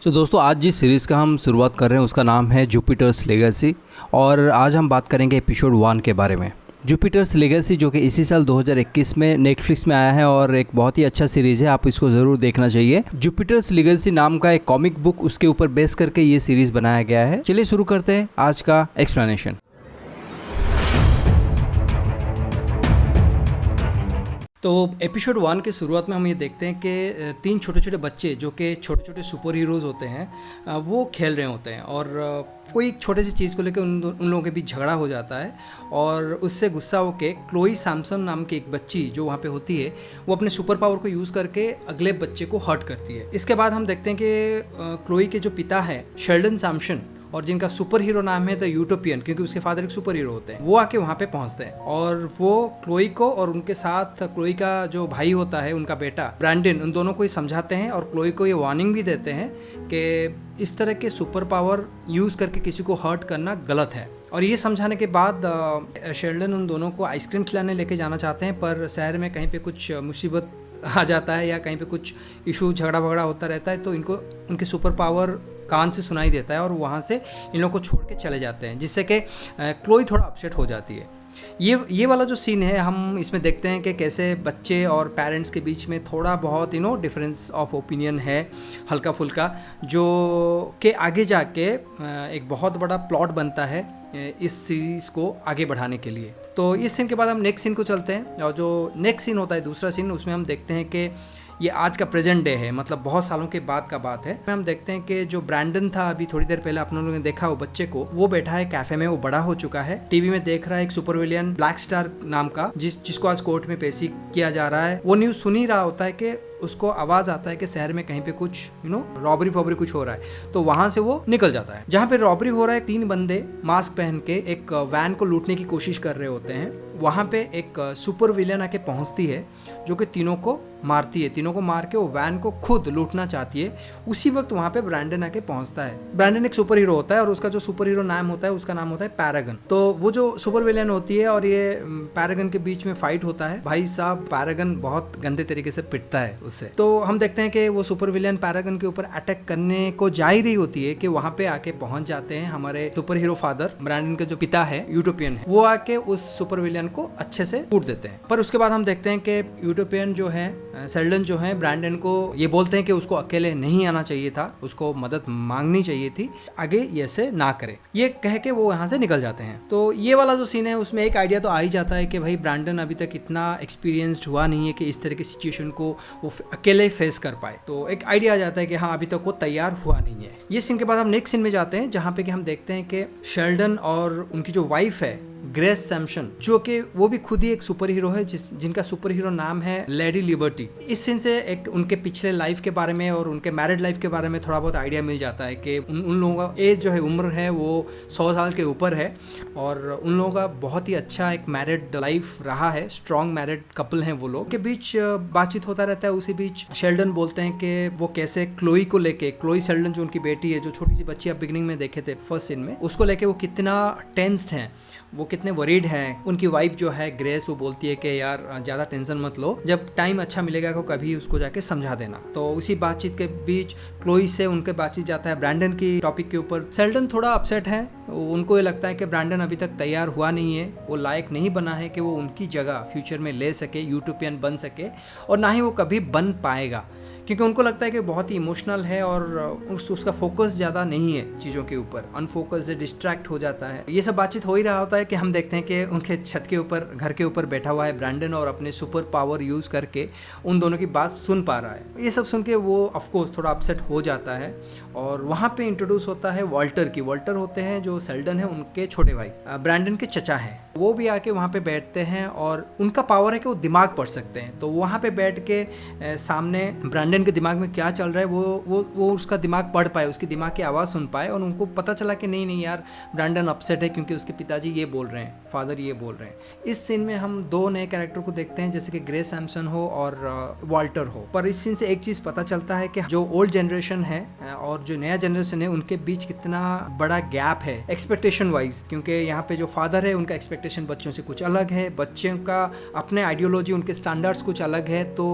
दोस्तों आज जिस सीरीज़ का हम शुरुआत कर रहे हैं उसका नाम है जुपिटर्स लेगेसी। और आज हम बात करेंगे एपिसोड 1 के बारे में। जुपिटर्स लेगेसी जो कि इसी साल 2021 में नेटफ्लिक्स में आया है और एक बहुत ही अच्छा सीरीज़ है, आप इसको ज़रूर देखना चाहिए। जुपिटर्स लेगेसी नाम का एक कॉमिक बुक उसके ऊपर बेस करके ये सीरीज़ बनाया गया है। चलिए शुरू करते हैं आज का एक्सप्लेनेशन। तो एपिसोड 1 के शुरुआत में हम ये देखते हैं कि 3 छोटे छोटे बच्चे जो कि छोटे छोटे सुपर हीरोज़ होते हैं वो खेल रहे होते हैं और कोई एक छोटे सी चीज़ को लेकर उन लोगों के बीच झगड़ा हो जाता है और उससे गुस्सा होकर क्लोई सैमसन नाम की एक बच्ची जो वहाँ पे होती है वो अपने सुपर पावर को यूज़ करके अगले बच्चे को हर्ट करती है। इसके बाद हम देखते हैं कि क्लोई के जो पिता है शेल्डन सैमसन और जिनका सुपर हीरो नाम है द यूटोपियन, क्योंकि उसके फादर एक सुपर हीरो होते हैं, वो आके वहाँ पे पहुँचते हैं और वो क्लोई को और उनके साथ क्लोई का जो भाई होता है उनका बेटा ब्रैंडन, उन दोनों को ही समझाते हैं और क्लोई को ये वार्निंग भी देते हैं कि इस तरह के सुपर पावर यूज़ करके किसी को हर्ट करना गलत है। और ये समझाने के बाद शेल्डन उन दोनों को आइसक्रीम खिलाने लेके जाना चाहते हैं, पर शहर में कहीं पे कुछ मुसीबत आ जाता है या कहीं पे कुछ इशू झगड़ा वगड़ा होता रहता है, तो इनको उनके सुपर पावर कान से सुनाई देता है और वहाँ से इन लोगों को छोड़ के चले जाते हैं, जिससे कि क्लोई थोड़ा अपसेट हो जाती है। ये वाला जो सीन है हम इसमें देखते हैं कि कैसे बच्चे और पेरेंट्स के बीच में थोड़ा बहुत डिफरेंस ऑफ ओपिनियन है हल्का फुल्का, जो कि आगे जाके एक बहुत बड़ा प्लॉट बनता है इस सीरीज़ को आगे बढ़ाने के लिए। तो इस सीन के बाद हम नेक्स्ट सीन को चलते हैं और जो नेक्स्ट सीन होता है दूसरा सीन, उसमें हम देखते हैं कि ये आज का प्रेजेंट डे है, मतलब बहुत सालों के बाद का बात है। हम देखते हैं कि जो ब्रैंडन था अभी थोड़ी देर पहले अपने लोगों ने देखा वो बच्चे को, वो बैठा है कैफे में, वो बड़ा हो चुका है, टीवी में देख रहा है एक सुपर विलियन ब्लैक स्टार नाम का जिसको आज कोर्ट में पेशी किया जा रहा है। वो न्यूज़ सुन ही रहा होता है कि उसको आवाज़ आता है कि शहर में कहीं पे कुछ रॉबरी फॉबरी कुछ हो रहा है, तो वहां से वो निकल जाता है। जहाँ पे रॉबरी हो रहा है 3 बंदे मास्क पहन के एक वैन को लूटने की कोशिश कर रहे होते हैं। वहाँ पे एक सुपर विलेन आके पहुँचती है जो कि तीनों को मारती है, तीनों को मार के वो वैन को खुद लूटना चाहती है। उसी वक्त वहाँ पे ब्रैंडन आके पहुँचता है। ब्रैंडन एक सुपर हीरो होता है और उसका जो सुपर हीरो नाम होता है उसका नाम होता है पैरागन। तो वो जो सुपर विलेन होती है और ये पैरागन के बीच में फाइट होता है। भाई साहब पैरागन बहुत गंदे तरीके से पिटता है उससे। तो हम देखते हैं कि वो सुपर विलेन पैरागन के ऊपर अटैक करने को जा ही रही होती है कि वहाँ पे आके पहुँच जाते हैं हमारे सुपर हीरो फादर, ब्रैंडन के जो पिता है यूटोपियन है, वो आके उस सुपर विलेन को अच्छे से कूट देते हैं। पर उसके बाद हम देखते हैं कि यूटोपियन जो है शेल्डन जो है ब्रैंडन को ये बोलते हैं कि उसको अकेले नहीं आना चाहिए था, उसको मदद मांगनी चाहिए थी, आगे ये से ना करे, ये कह के वो यहाँ से निकल जाते हैं। तो ये वाला जो सीन है उसमें एक आइडिया तो आ ही जाता है कि भाई ब्रैंडन अभी तक इतना एक्सपीरियंस्ड हुआ नहीं है कि इस तरह की सिचुएशन को वो अकेले फेस कर पाए। तो एक आइडिया आ जाता है कि हाँ अभी तक वो तैयार हुआ नहीं है। ये सीन के बाद हम नेक्स्ट सीन में जाते हैं जहाँ पे कि हम देखते हैं कि शेल्डन और उनकी जो वाइफ है ग्रेस सैमसन, जो कि वो भी खुद ही एक सुपर हीरो है जिनका सुपर हीरो नाम है लेडी लिबर्टी। इस सीन से एक उनके पिछले लाइफ के बारे में और उनके मैरिड लाइफ के बारे में थोड़ा बहुत आइडिया मिल जाता है कि उन लोगों का एज जो है, उम्र है वो 100 साल के ऊपर है और उन लोगों का बहुत ही अच्छा एक मैरिड लाइफ रहा है, स्ट्रॉन्ग मैरिड कपल हैं वो लोग। के बीच बातचीत होता रहता है। उसी बीच शेल्डन बोलते हैं कि वो कैसे क्लोई को लेके, क्लोई शेल्डन जो उनकी बेटी है, जो छोटी सी बच्ची आप बिगिनिंग में देखे थे फर्स्ट सीन में, उसको लेके वो कितना टेंस्ड हैं, वो कितने वरीड हैं। उनकी वाइफ जो है ग्रेस वो बोलती है कि यार ज़्यादा टेंशन मत लो, जब टाइम अच्छा मिलेगा को कभी उसको जाके समझा देना। तो उसी बातचीत के बीच क्लोई से उनके बातचीत जाता है ब्रैंडन की टॉपिक के ऊपर। शेल्डन थोड़ा अपसेट है, उनको ये लगता है कि ब्रैंडन अभी तक तैयार हुआ नहीं है, वो लायक नहीं बना है कि वो उनकी जगह फ्यूचर में ले सके, यूटोपियन बन सके, और ना ही वो कभी बन पाएगा, क्योंकि उनको लगता है कि बहुत ही इमोशनल है और उसका फोकस ज़्यादा नहीं है चीज़ों के ऊपर, अनफोकस्ड, डिस्ट्रैक्ट हो जाता है। ये सब बातचीत हो ही रहा होता है कि हम देखते हैं कि उनके छत के ऊपर, घर के ऊपर बैठा हुआ है ब्रैंडन और अपने सुपर पावर यूज़ करके उन दोनों की बात सुन पा रहा है। ये सब सुन के वो ऑफकोर्स थोड़ा अपसेट हो जाता है और वहाँ पे इंट्रोड्यूस होता है वॉल्टर की। वॉल्टर होते हैं जो शेल्डन है उनके छोटे भाई, ब्रैंडन के चचा हैं। वो भी आके वहाँ पे बैठते हैं और उनका पावर है कि वो दिमाग पढ़ सकते हैं। तो वहाँ पे बैठ के सामने ब्रैंडन के दिमाग में क्या चल रहा है वो उसका दिमाग पढ़ पाए, उसकी दिमाग की आवाज़ सुन पाए, और उनको पता चला कि नहीं यार ब्रैंडन अपसेट है क्योंकि उसके पिताजी ये बोल रहे हैं, फादर ये बोल रहे हैं। इस सीन में हम 2 नए कैरेक्टर को देखते हैं, जैसे कि ग्रेस सैमसन हो और वॉल्टर हो। पर इस सीन से एक चीज़ पता चलता है कि जो ओल्ड जनरेशन है और जो नया जनरेशन है उनके बीच कितना बड़ा गैप है एक्सपेक्टेशन वाइज, क्योंकि यहाँ पे जो फादर है उनका एक्सपेक्टेशन बच्चों से कुछ अलग है, बच्चों का अपने आइडियोलॉजी, उनके स्टैंडर्ड्स कुछ अलग है। तो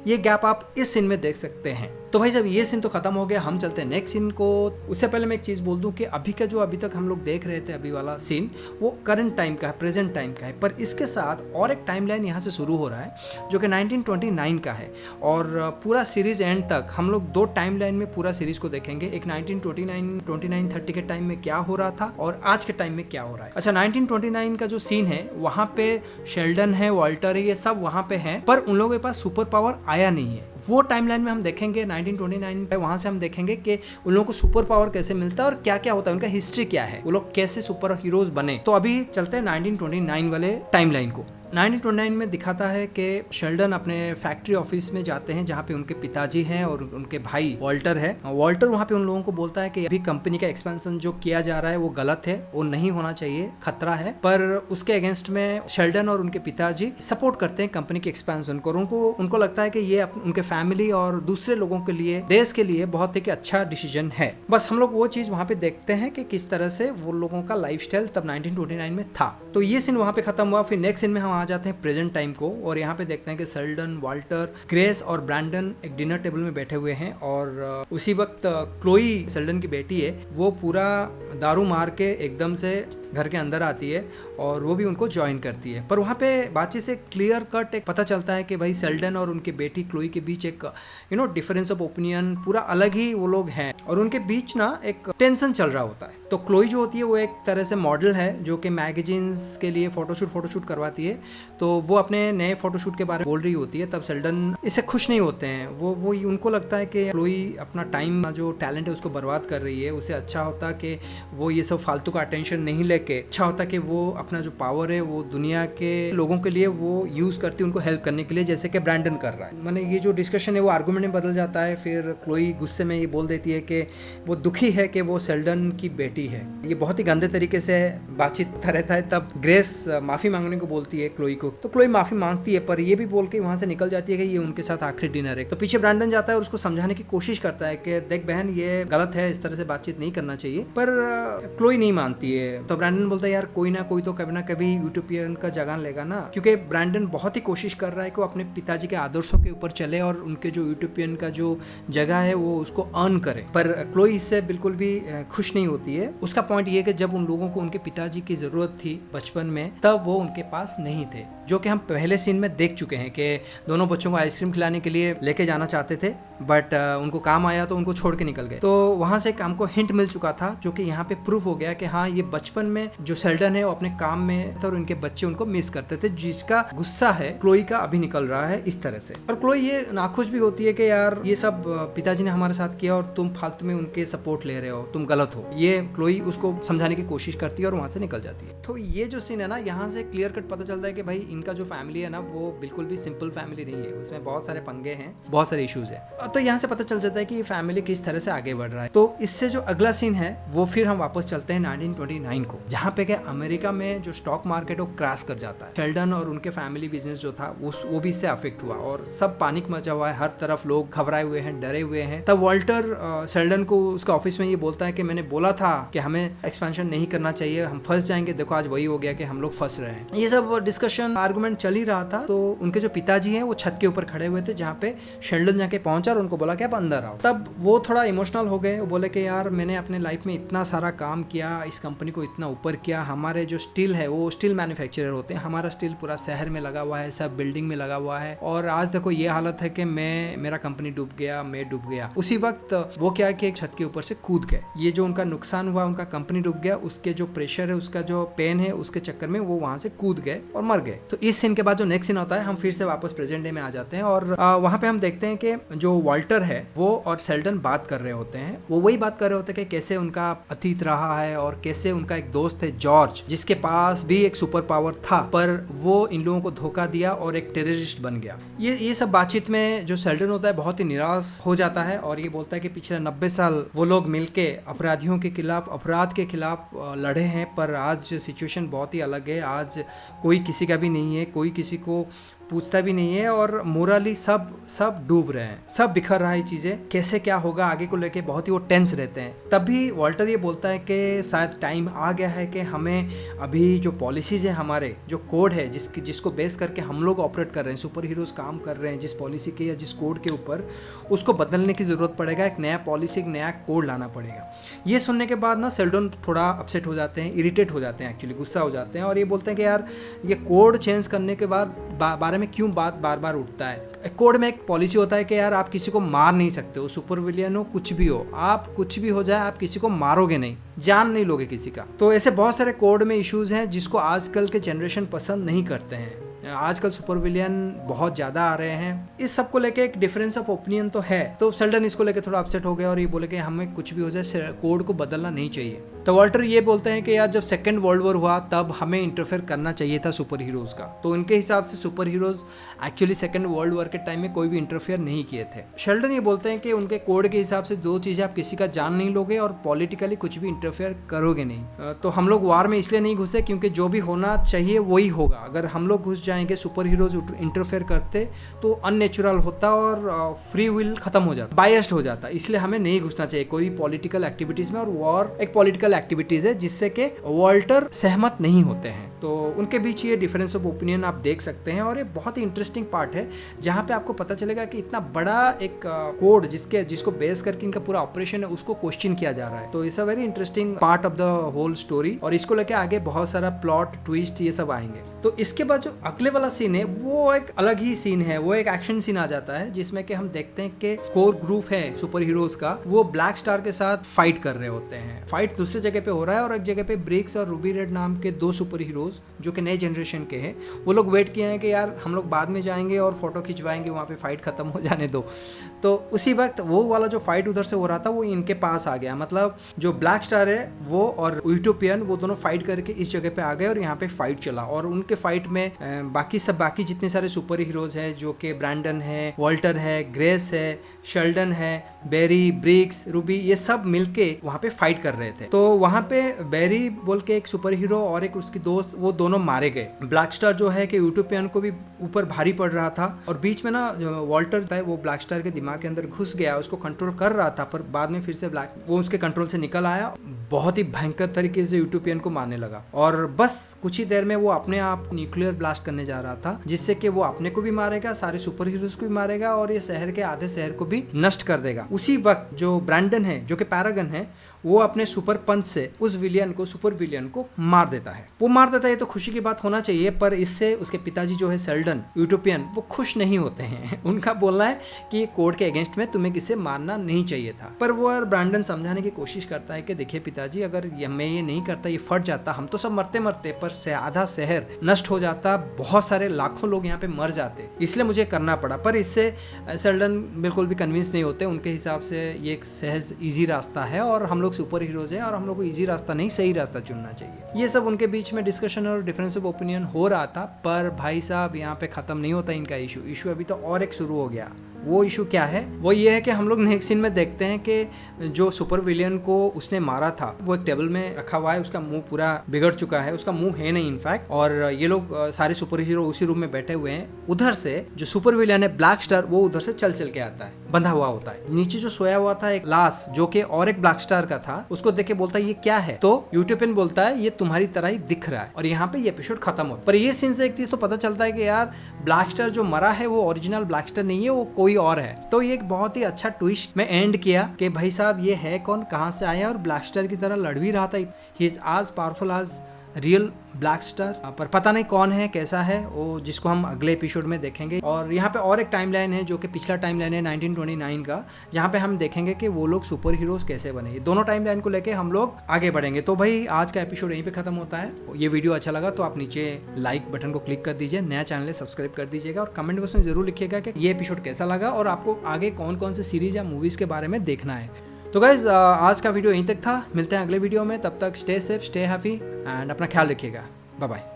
ये गैप आप इस सीन में देख सकते हैं। तो भाई जब ये सीन तो खत्म हो गया, हम चलते हैं नेक्स्ट सीन को। उससे पहले मैं एक चीज़ बोल दूं कि अभी का जो अभी तक हम लोग देख रहे थे अभी वाला सीन, वो करंट टाइम का है, प्रेजेंट टाइम का है, पर इसके साथ और एक टाइमलाइन यहाँ से शुरू हो रहा है जो कि 1929 का है। और पूरा सीरीज एंड तक हम लोग 2 टाइमलाइन में पूरा सीरीज को देखेंगे, एक 1929-30 के टाइम में क्या हो रहा था और आज के टाइम में क्या हो रहा है। अच्छा, 1929 का जो सीन है वहाँ पे शेल्डन है, वॉल्टर है, ये सब वहाँ पे हैं, पर उन लोगों के पास सुपर पावर आया नहीं है। वो टाइमलाइन में हम देखेंगे 1929 पे, वहां से हम देखेंगे कि उन लोगों को सुपर पावर कैसे मिलता है और क्या क्या होता है, उनका हिस्ट्री क्या है, वो लोग कैसे सुपर हीरोज बने। तो अभी चलते हैं 1929 वाले टाइमलाइन को। 1929 में दिखाता है कि शेल्डन अपने फैक्ट्री ऑफिस में जाते हैं जहाँ पे उनके पिताजी हैं और उनके भाई वॉल्टर है। वॉल्टर वहाँ पे उन लोगों को बोलता है कि अभी कंपनी का एक्सपेंशन जो किया जा रहा है वो गलत है, वो नहीं होना चाहिए, खतरा है। पर उसके अगेंस्ट में शेल्डन और उनके पिताजी सपोर्ट करते हैं कंपनी के एक्सपेंशन को, और उनको लगता है कि ये उनके फैमिली और दूसरे लोगों के लिए, देश के लिए बहुत ही अच्छा डिसीजन है। बस हम लोग वो चीज वहाँ पे देखते हैं कि किस तरह से वो लोगों का लाइफस्टाइल तब 1929 में था। तो ये सीन वहाँ पे खत्म हुआ। फिर नेक्स्ट सीन में हम आ जाते हैं प्रेजेंट टाइम को, और यहाँ पे देखते हैं कि शेल्डन, वॉल्टर, ग्रेस और ब्रैंडन एक डिनर टेबल में बैठे हुए हैं, और उसी वक्त क्लोई, शेल्डन की बेटी है, वो पूरा दारू मार के एकदम से घर के अंदर आती है और वो भी उनको ज्वाइन करती है। पर वहाँ पे बातचीत से क्लियर कट एक पता चलता है कि भाई शेल्डन और उनके बेटी क्लोई के बीच एक डिफरेंस ऑफ ओपिनियन, पूरा अलग ही वो लोग हैं, और उनके बीच ना एक टेंशन चल रहा होता है। तो क्लोई जो होती है वो एक तरह से मॉडल है जो कि मैगजीन्स के लिए फोटोशूट करवाती है। तो वो अपने नए फोटोशूट के बारे में बोल रही होती है, तब शेल्डन इससे खुश नहीं होते हैं। वो उनको लगता है कि क्लोई अपना टाइम, जो टैलेंट है उसको बर्बाद कर रही है। उसे अच्छा होता कि वो ये सब फालतू का अटेंशन नहीं लेके, अच्छा होता कि वो अपना जो पावर है वो दुनिया के लोगों के लिए वो यूज करती है, उनको हेल्प करने के लिए, जैसे कि ब्रैंडन कर रहा है। मैंने ये जो डिस्कशन है वो आर्गुमेंट में बदल जाता है। फिर क्लोई गुस्से में ये बोल देती है कि वो दुखी है कि वो शेल्डन की बेटी है। ये बहुत ही गंदे तरीके से बातचीत रहता है। तब ग्रेस माफी मांगने को बोलती है क्लोई को, तो क्लोई माफी मांगती है, पर ये भी बोल के वहां से निकल जाती है कि ये उनके साथ आखिरी डिनर है। तो पीछे ब्रैंडन जाता है और उसको समझाने की कोशिश करता है कि देख बहन, ये गलत है, इस तरह से बातचीत नहीं करना चाहिए, पर क्लोई नहीं मानती है। तो ब्रैंडन बोलता है यार कोई ना कोई तो कभी ना कभी यूटोपियन का जगह लेगा ना, क्योंकि ब्रैंडन बहुत ही कोशिश कर रहा है कि वो अपने पिताजी के आदर्शों के ऊपर चले और उनके जो यूटोपियन का जो जगह है वो उसको अर्न करे। पर क्लोई इससे बिल्कुल भी खुश नहीं होती है। उसका पॉइंट ये है कि जब उन लोगों को उनके पिताजी की जरूरत थी बचपन में, तब वो उनके पास नहीं थे, जो कि हम पहले सीन में देख चुके हैं कि दोनों बच्चों को आइसक्रीम खिलाने के लिए लेके जाना चाहते थे, बट उनको काम आया तो उनको छोड़ के निकल गए। तो वहां से हमको हिंट मिल चुका था, जो कि यहाँ पे प्रूफ हो गया कि हाँ, ये बचपन में जो शेल्डन है वो अपने काम में था और उनके बच्चे उनको मिस करते थे, जिसका गुस्सा है क्लोई का अभी निकल रहा है इस तरह से। और क्लोई ये नाखुश भी होती है कि यार ये सब पिताजी ने हमारे साथ किया और तुम फालतू में उनके सपोर्ट ले रहे हो, तुम गलत हो। ये क्लोई उसको समझाने की कोशिश करती है और वहां से निकल जाती है। तो ये जो सीन है ना, यहाँ से क्लियर कट पता चलता है कि भाई इनका जो फैमिली है ना वो बिल्कुल भी सिंपल फैमिली नहीं है, उसमें बहुत सारे पंगे हैं, बहुत सारे इश्यूज है। तो यहाँ से पता चल जाता है कि फैमिली किस तरह से आगे बढ़ रहा है। तो इससे जो अगला सीन है वो फिर हम वापस चलते हैं 1929 को, जहाँ पे कि अमेरिका में जो स्टॉक मार्केट वो क्रैश कर जाता है। शेल्डन और उनके फैमिली बिजनेस जो था वो भी इससे अफेक्ट हुआ और सब पानिक मचा हुआ है, हर तरफ लोग घबराए हुए हैं, डरे हुए हैं। तब वॉल्टर शेल्डन को उसके ऑफिस में ये बोलता है कि मैंने बोला था कि हमें एक्सपेंशन नहीं करना चाहिए, हम फंस जाएंगे, देखो आज वही हो गया कि हम लोग फंस रहे हैं। ये सब डिस्कशन आर्गुमेंट चल ही रहा था। तो उनके जो पिताजी हैं वो छत के ऊपर खड़े हुए थे, जहाँ पे शेल्डन जाके पहुंचा और उनको बोला कि आप अंदर आओ। तब वो थोड़ा इमोशनल हो गए, वो बोले कि यार मैंने अपने लाइफ में इतना सारा काम किया, इस कंपनी को इतना ऊपर किया, हमारे जो स्टील है वो स्टील मैन्युफैक्चरर होते हैं, हमारा स्टील पूरा शहर में लगा हुआ है, सब बिल्डिंग में लगा हुआ है, और आज देखो ये हालत है कि मेरा कंपनी डूब गया, मैं डूब गया। उसी वक्त वो क्या कि एक छत के ऊपर से कूद गए। ये जो उनका नुकसान हुआ, उनका कंपनी डूब गया, उसके जो प्रेशर है, उसका जो पेन है, उसके चक्कर में वो वहां से कूद गए और मर गए। तो इस सीन के बाद जो नेक्स्ट सीन होता है, हम फिर से वापस प्रेजेंट डे में आ जाते हैं और वहां पे हम देखते हैं कि जो वॉल्टर है वो और शेल्डन बात कर रहे होते हैं। वो वही बात कर रहे होते हैं कि कैसे उनका अतीत रहा है और कैसे उनका एक दोस्त है जॉर्ज, जिसके पास भी एक सुपर पावर था, पर वो इन लोगों को धोखा दिया और एक टेररिस्ट बन गया। ये सब बातचीत में जो शेल्डन होता है बहुत ही निराश हो जाता है और ये बोलता है कि पिछले 90 साल वो लोग मिलके अपराधियों के खिलाफ, अपराध के खिलाफ लड़े हैं, पर आज सिचुएशन बहुत ही अलग है। आज कोई किसी का भी नहीं है, कोई किसी को पूछता भी नहीं है और मोरली सब डूब रहे हैं, सब बिखर रहा है चीज़ें, कैसे क्या होगा आगे को लेके बहुत ही वो टेंस रहते हैं। तभी वॉल्टर ये बोलता है कि शायद टाइम आ गया है कि हमें अभी जो पॉलिसीज़ है, हमारे जो कोड है जिसको बेस करके हम लोग ऑपरेट कर रहे हैं, सुपर हीरोज़ काम कर रहे हैं जिस पॉलिसी के या जिस कोड के ऊपर, उसको बदलने की ज़रूरत पड़ेगा। एक नया पॉलिसी, एक नया कोड लाना पड़ेगा। ये सुनने के बाद ना सेल्डन थोड़ा अपसेट हो जाते हैं, इरिटेट हो जाते हैं, एक्चुअली गुस्सा हो जाते हैं और ये बोलते हैं कि यार ये कोड चेंज करने के बाद बारे में क्यों बात बार बार उठता है। कोड में एक पॉलिसी होता है कि यार आप किसी को मार नहीं सकते हो, सुपर विलियन हो कुछ भी हो, आप कुछ भी हो जाए आप किसी को मारोगे नहीं, जान नहीं लोगे किसी का। तो ऐसे बहुत सारे कोड में इश्यूज हैं जिसको आजकल के जनरेशन पसंद नहीं करते हैं। आजकल सुपर विलियन बहुत ज़्यादा आ रहे हैं। इस सब को लेके एक डिफरेंस ऑफ ओपिनियन तो है। तो सेल्डन इसको लेके थोड़ा अपसेट हो गया और ये बोले कि हमें कुछ भी हो जाए कोड को बदलना नहीं चाहिए। तो वॉल्टर ये बोलते हैं कि यार जब सेकेंड वर्ल्ड वॉर हुआ तब हमें इंटरफेयर करना चाहिए था सुपर हीरोज़ का। तो उनके हिसाब से super heroes actually second world war के टाइम में कोई भी इंटरफेयर नहीं किए थे। शेल्डन ये बोलते हैं कि उनके कोड के हिसाब से दो चीज़ें, आप किसी का जान नहीं लोगे और पॉलिटिकली कुछ भी इंटरफेयर करोगे नहीं। तो हम लोग वार में इसलिए नहीं घुसे क्योंकि जो भी होना चाहिए वही होगा। अगर हम लोग घुस जाएंगे, सुपर हीरोज इंटरफेयर करते तो अननेचुरल होता और फ्री विल खत्म हो जाता, बायस्ड हो जाता। इसलिए हमें नहीं घुसना चाहिए कोई पॉलिटिकल एक्टिविटीज में। और वॉर एक पॉलिटिकल एक्टिविटीज है जिससे कि वॉल्टर सहमत नहीं होते हैं। तो उनके बीच ये डिफरेंस ऑफ ओपिनियन आप देख सकते हैं और ये बहुत ही इंटरेस्टिंग पार्ट है जहाँ पे आपको पता चलेगा कि इतना बड़ा एक कोड जिसको बेस करके इनका पूरा ऑपरेशन है उसको क्वेश्चन किया जा रहा है। तो it's a very interesting part of the whole story और इसको लेके आगे बहुत सारा प्लॉट ट्विस्ट ये सब आएंगे। तो इसके बाद जो अगले वाला सीन है वो एक अलग ही सीन है, वो एक एक्शन सीन आ जाता है जिसमें कि हम देखते हैं कि कोर ग्रुप है सुपर हीरोज का, वो ब्लैक स्टार के साथ फाइट कर रहे होते हैं। फाइट दूसरे जगह पे हो रहा है और एक जगह पे ब्रिक्स और रूबी रेड नाम के दो सुपर हीरोज जो कि नए जनरेशन के हैं, वो लोग वेट किए हैं कि यार हम लोग बाद में जाएंगे और फोटो खिंचवाएंगे, वहाँ पे फाइट खत्म हो जाने दो। तो उसी वक्त वो वाला जो फाइट उधर से हो रहा था वो इनके पास आ गया। मतलब जो ब्लैक स्टार है वो और यूटोपियन वो दोनों फाइट करके इस जगह पे आ गए और यहाँ पे फाइट चला। और उनके फाइट में बाकी जितने सारे सुपर हीरोज हैं जो कि ब्रैंडन है, वॉल्टर है, ग्रेस है, शेल्डन है, बेरी, ब्रिक्स, रूबी, ये सब मिलके वहाँ पे फाइट कर रहे थे। तो वहाँ पे बेरी बोल के एक सुपर हीरो और एक उसकी दोस्त, वो दोनों मारे गए। ब्लैक स्टार जो है कि यूटोपियन को भी ऊपर भारी पड़ रहा था और बीच में ना वॉल्टर था वो ब्लैक स्टार के दिमाग के अंदर घुस गया, उसको कंट्रोल कर रहा था, पर बाद में फिर से वो उसके कंट्रोल से निकल आया, बहुत ही भयंकर तरीके से यूटोपियन को मारने लगा। और बस कुछ ही देर में वो अपने आप न्यूक्लियर ब्लास्ट करने जा रहा था जिससे कि वो अपने को भी मारेगा, सारे सुपर हीरोज को भी मारेगा और ये शहर के आधे शहर को भी नष्ट कर देगा। उसी वक्त जो ब्रैंडन है जो कि पैरागन है वो अपने सुपर पंच से उस विलियन को, सुपर विलियन को मार देता है। वो मार देता है तो खुशी की बात होना चाहिए, पर इससे उसके पिताजी जो है शेल्डन, यूटोपियन, वो खुश नहीं होते हैं। उनका बोलना है कि ये कोड के अगेंस्ट में तुम्हें किसे मारना नहीं चाहिए था। पर वो ब्रैंडन समझाने की कोशिश करता है कि देखिए पिताजी, अगर मैं ये नहीं करता, ये फट जाता, हम तो सब मरते मरते, पर आधा शहर नष्ट हो जाता, बहुत सारे लाखों लोग यहाँ पे मर जाते, इसलिए मुझे करना पड़ा। पर इससे शेल्डन बिल्कुल भी कन्विंस नहीं होते। उनके हिसाब से ये एक सहज ईजी रास्ता है और हम लोग सुपर हीरोज हैं और हम लोग को इजी रास्ता नहीं, सही रास्ता चुनना चाहिए। ये सब उनके बीच में डिस्कशन और डिफरेंस ऑफ ओपिनियन हो रहा था। पर भाई साहब यहाँ पे खत्म नहीं होता इनका इशू अभी तो और एक शुरू हो गया। वो इशू क्या है? वो ये है कि हम लोग नेक्स्ट सीन में देखते हैं कि जो सुपर विलियन को उसने मारा था वो एक टेबल में रखा हुआ है, उसका मुंह पूरा बिगड़ चुका है, उसका मुंह है नहीं इनफैक्ट, और ये लोग सारे सुपर हीरो उसी रूम में बैठे हुए हैं। उधर से जो सुपर विलियन है ब्लैक स्टार, वो उधर से चल के आता है, बंधा हुआ होता है। नीचे जो सोया हुआ था एक लाश जो कि और एक ब्लैक स्टार का था, उसको देख के बोलता है ये क्या है? तो यूटोपियन बोलता है ये तुम्हारी तरह ही दिख रहा है। और यहाँ पे ये एपिसोड खत्म होता है। पर ये सीन से एक चीज तो पता चलता है कि यार ब्लैक स्टार जो मरा है वो ओरिजिनल ब्लैक स्टार नहीं है, वो कोई और है। तो ये एक बहुत ही अच्छा ट्विस्ट में एंड किया कि भाई साहब ये है कौन, कहाँ से आया, और ब्लैक स्टार की तरह लड़ भी रहा था। ही इज आज पावरफुल आज रियल ब्लैक स्टार, पर पता नहीं कौन है, कैसा है, वो जिसको हम अगले एपिसोड में देखेंगे। और यहाँ पे और एक टाइमलाइन है जो कि पिछला टाइमलाइन है 1929 का, जहाँ पे हम देखेंगे कि वो लोग सुपर हीरोज कैसे बने। ये दोनों टाइमलाइन को लेके हम लोग आगे बढ़ेंगे। तो भाई आज का एपिसोड यहीं पे खत्म होता है। ये वीडियो अच्छा लगा तो आप नीचे लाइक बटन को क्लिक कर दीजिए, नया चैनल है सब्सक्राइब कर दीजिएगा और कमेंट बॉक्स में जरूर लिखिएगा कि ये एपिसोड कैसा लगा और आपको आगे कौन कौन से सीरीज या मूवीज के बारे में देखना है। तो गाइज आज का वीडियो यहीं तक था, मिलते हैं अगले वीडियो में। तब तक stay safe, stay happy and अपना ख्याल रखिएगा। Bye bye.